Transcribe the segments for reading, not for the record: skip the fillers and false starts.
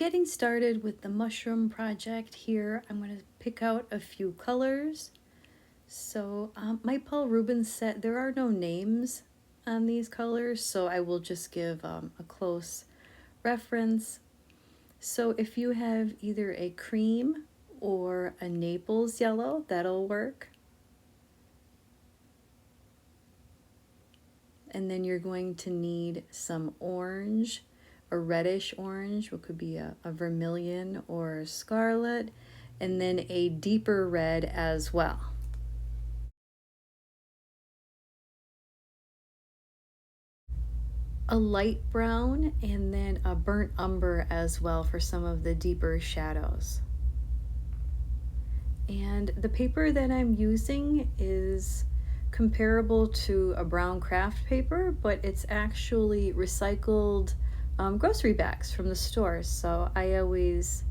getting started with the mushroom project here, I'm going to pick out a few colors. So my Paul Rubens set, there are no names on these colors, so I will just give a close reference. So if you have either a cream or a Naples yellow, that'll work. And then you're going to need some orange, a reddish orange, what could be a vermilion or scarlet, and then a deeper red as well. A light brown and then a burnt umber as well for some of the deeper shadows. And the paper that I'm using is comparable to a brown craft paper, but it's actually recycled grocery bags from the store. So I always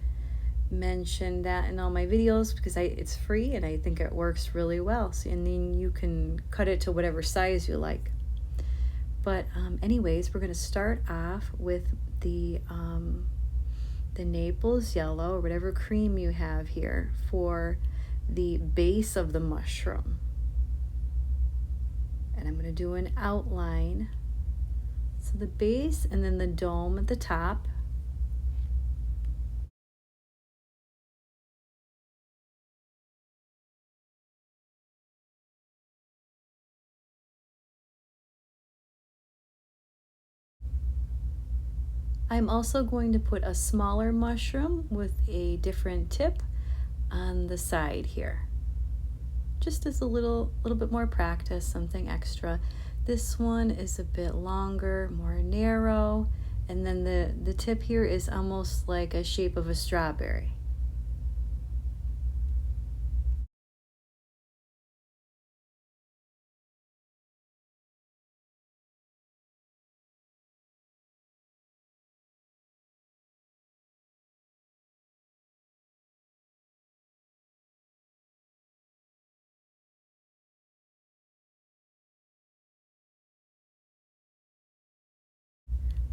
mention that in all my videos because it's free and I think it works really well. So, and then you can cut it to whatever size you like. But anyways, we're going to start off with the Naples yellow or whatever cream you have here for the base of the mushroom. And I'm going to do an outline. So the base and then the dome at the top. I'm also going to put a smaller mushroom with a different tip on the side here. Just as a little bit more practice, something extra. This one is a bit longer, more narrow, and then the tip here is almost like a shape of a strawberry.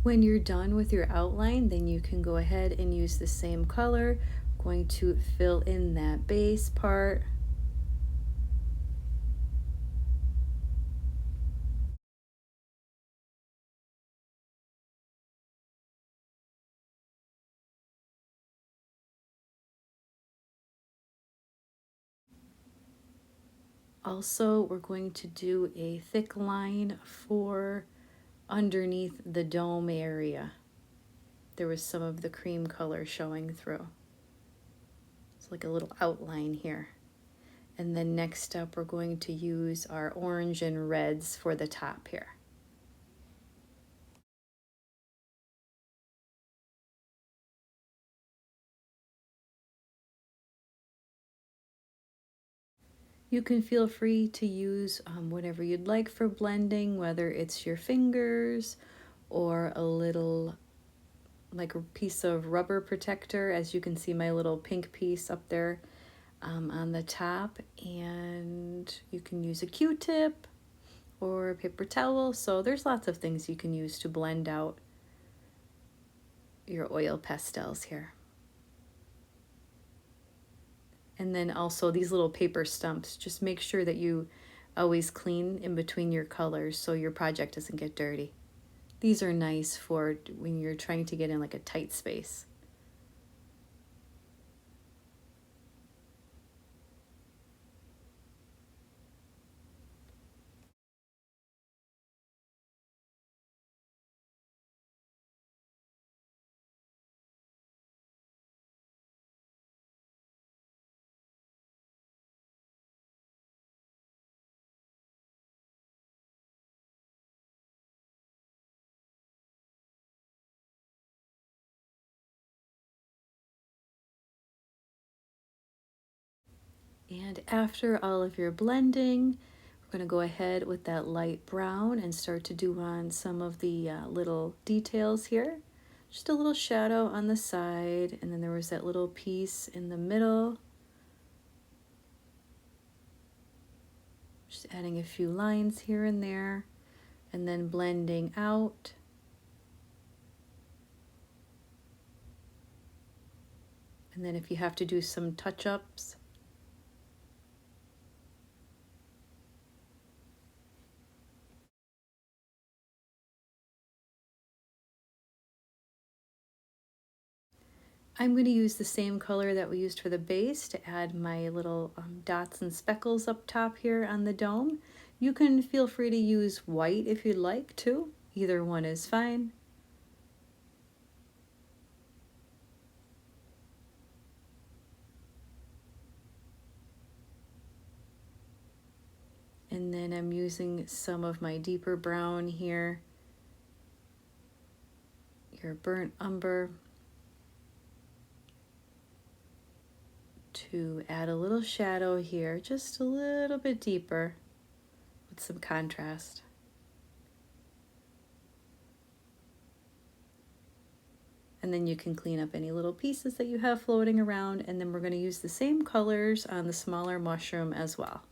When you're done with your outline, then you can go ahead and use the same color. I'm going to fill in that base part. Also, we're going to do a thick line for underneath the dome area. There was some of the cream color showing through. It's like a little outline here. And then next up, we're going to use our orange and reds for the top here. You can feel free to use whatever you'd like for blending, whether it's your fingers or a little, like a piece of rubber protector, as you can see my little pink piece up there on the top. And you can use a Q-tip or a paper towel. So there's lots of things you can use to blend out your oil pastels here. And then also these little paper stumps, just make sure that you always clean in between your colors so your project doesn't get dirty. These are nice for when you're trying to get in like a tight space. And after all of your blending, we're going to go ahead with that light brown and start to do on some of the little details here. Just a little shadow on the side, and then there was that little piece in the middle. Just adding a few lines here and there, and then blending out. And then if you have to do some touch-ups, I'm going to use the same color that we used for the base to add my little dots and speckles up top here on the dome. You can feel free to use white if you'd like to. Either one is fine. And then I'm using some of my deeper brown here, your burnt umber, to add a little shadow here, just a little bit deeper with some contrast. And then you can clean up any little pieces that you have floating around, and then we're going to use the same colors on the smaller mushroom as well.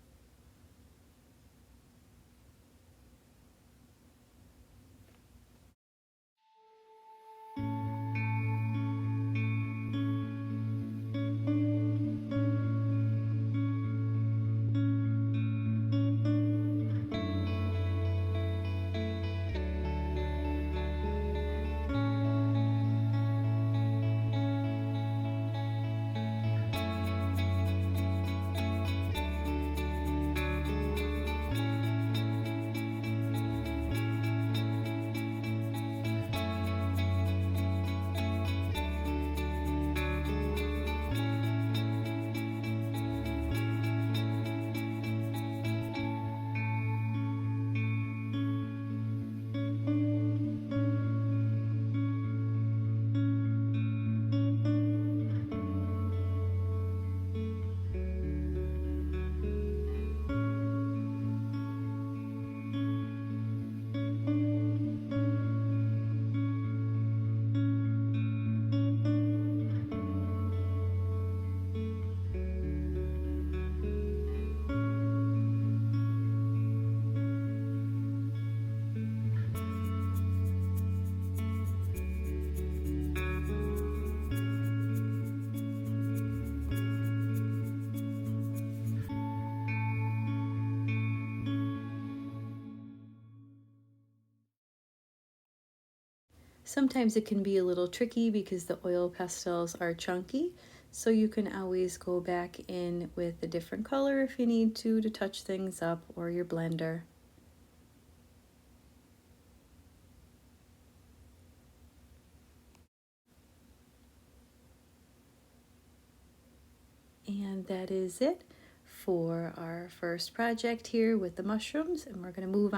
Sometimes it can be a little tricky because the oil pastels are chunky, so you can always go back in with a different color if you need to touch things up, or your blender. And that is it for our first project here with the mushrooms, and we're going to move on